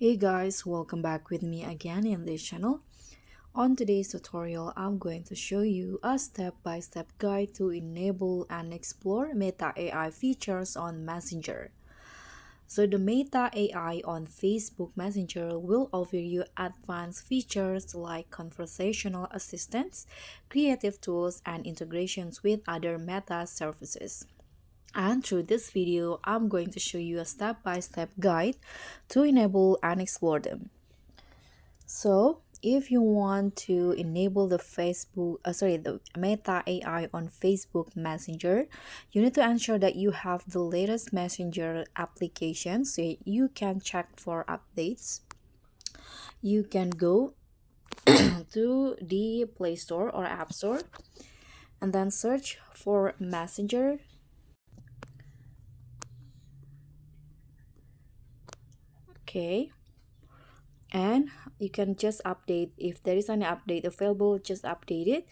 Hey guys, welcome back with me again in this channel. On today's tutorial, I'm going to show you a step-by-step guide to enable and explore Meta AI features on Messenger. So the Meta AI on Facebook Messenger will offer you advanced features like conversational assistants, creative tools, and integrations with other Meta services. And through this video, I'm going to show you a step-by-step guide to enable and explore them. So, if you want to enable the Meta AI on Facebook Messenger, you need to ensure that you have the latest Messenger application so you can check for updates. You can go to the Play Store or App Store and then search for Messenger. Okay, and you can just update if there is any update available, just update it.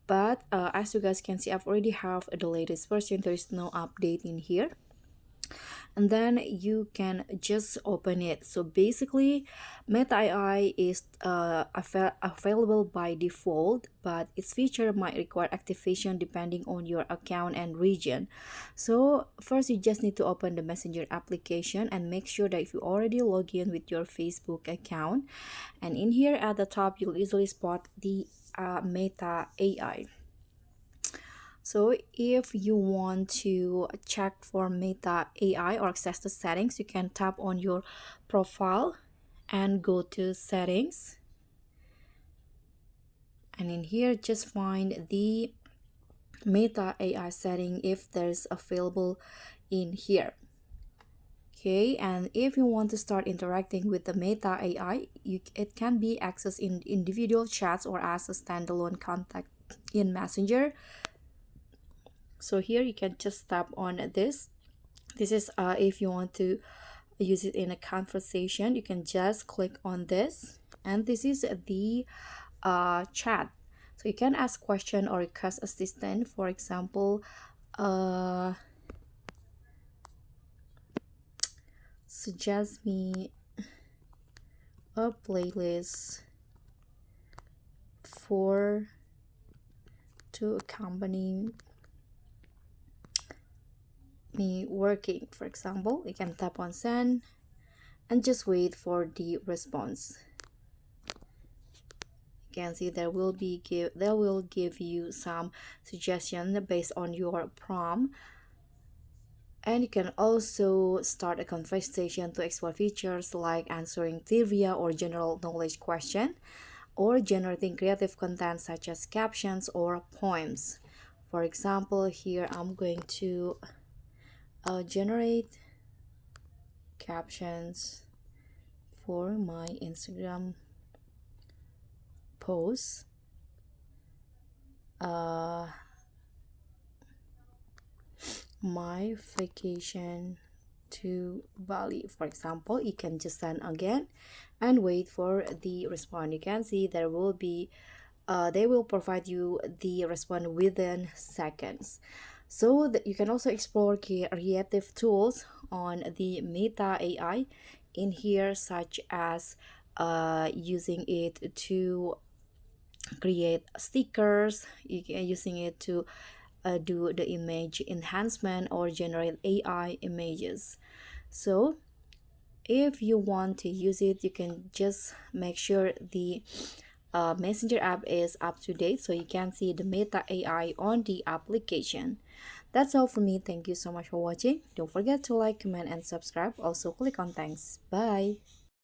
But as you guys can see, I've already have the latest version. There is no update in here, and then you can just open it. So basically, Meta AI is available by default, but its feature might require activation depending on your account and region. So first, you just need to open the Messenger application and make sure that if you already log in with your Facebook account, and in here at the top, you'll easily spot the Meta AI. So if you want to check for Meta AI or access the settings, you can tap on your profile and go to settings. And in here, just find the Meta AI setting if there's available in here. Okay, and if you want to start interacting with the Meta AI, it can be accessed in individual chats or as a standalone contact in Messenger. So here you can just tap on this is if you want to use it in a conversation, you can just click on this, and this is the chat. So you can ask question or request assistant. For example, suggest me a playlist for to accompany me working. For example, you can tap on send and just wait for the response. You can see there will give you some suggestion based on your prompt, and you can also start a conversation to explore features like answering trivia or general knowledge question, or generating creative content such as captions or poems. For example, here I'm going to generate captions for my Instagram post. My vacation to Bali. For example, you can just send again and wait for the response. You can see there will be they will provide you the response within seconds. So that you can also explore creative tools on the Meta AI in here, such as using it to create stickers, using it to do the image enhancement or generate AI images. So if you want to use it, you can just make sure the Messenger app is up to date so you can see the Meta AI on the application. That's all for me. Thank you so much for watching. Don't forget to like, comment, and subscribe. Also click on thanks. Bye.